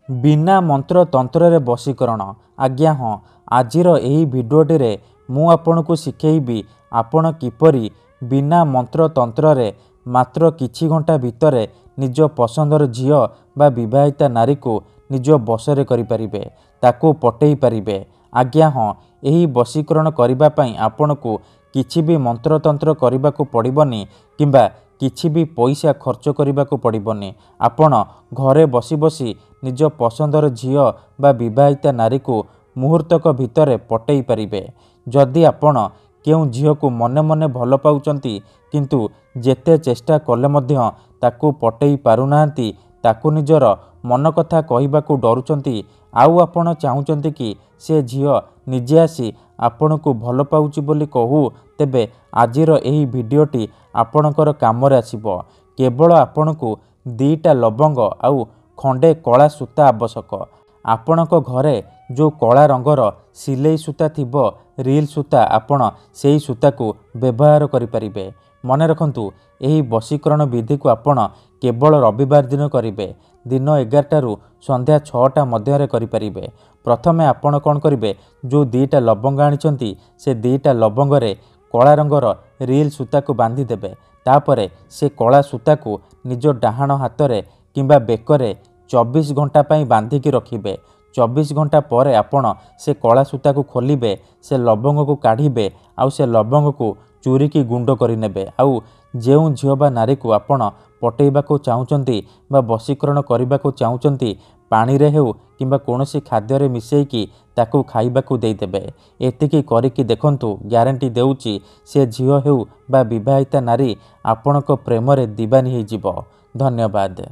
बिना मंत्र तंत्र रे बशीकरण। आज्ञा हाँ, आजिर एही भिडियोटी रे मु आपनकु शिखेइबी आपण किपरि बिना मंत्र तंत्र रे मात्र किछि घंटा भितरे निज पसंदर झियो बा विवाहिता नारी को निज बसरे करि परिबे, ताको पटेई परिबे। आज्ञा हाँ, एही बशीकरण करिबा पई आपनकु किछि भी मंत्र तंत्र करिबाकु पड़िबनी किंबा किछि भी पैसा खर्च करिबाकु पड़िबनी। आपण घरे बसी बसी निज पसंदर झियो बा विवाहिता नारी को मुहूर्तक भितरे पटेई परिबे। जदि आपण केउ झियो को मने मने भल पाउचंती किंतु जेते चेष्टा कले मध्य ताकू पटेई पारुनाहांती, ताकू निजर मन कथा कहिबाकू डरुचंती, आउ आपण चाहुचंती कि से झियो निजे आसी आपनकु भल पाउची बोली कहू, तेबे आजिर एही भिडियोटी आपणकर कामरे आसिबो। केवल आपनकु 2टा लवंग आउ खंडे कला सूता आवश्यक। आपणक घरे जो कला रंगर सिलेई सूता थिबो, रील सूता, आपण सेही सूता को व्यवहार करि परिबे। मने रखंतु, एही बशीकरण विधि को आपण केवल रविवार दिन करिबे। दिन 11टा रु संध्या 6टा मध्य करि परिबे। प्रथमे आपण कोन करिबे, जो 2टा लवंग आनिचंती से 2टा लवंग रे कला रंगर रील सूता को बांधी देबे। तापरे से कला सूता को निज डाहाण हाथरे किंबा बेकरे 24 घंटा पई बांधिकी रखिबे। 24 घंटा पर आपण से कला सूता को खोलिबे, से लवंग को काढ़िबे, आउ से लवंग को चूरी की गुंड करि नेबे। आउ जेउ झियो बा नारी को आपण पटेइबाकू चाहुचंती बा बशीकरण करिबाकू चाहुचंती, पानी रे हेउ किंबा कोनोसी खाद्य रे मिसेइकी ताकू खाइबाकू देई देबे। एतिकी करिकी देखंतु, ग्यारंटी देउची से झियो हेउ बा विवाहिता नारी आपणक प्रेम रे दीवानी हेइ जिवो। धन्यवाद।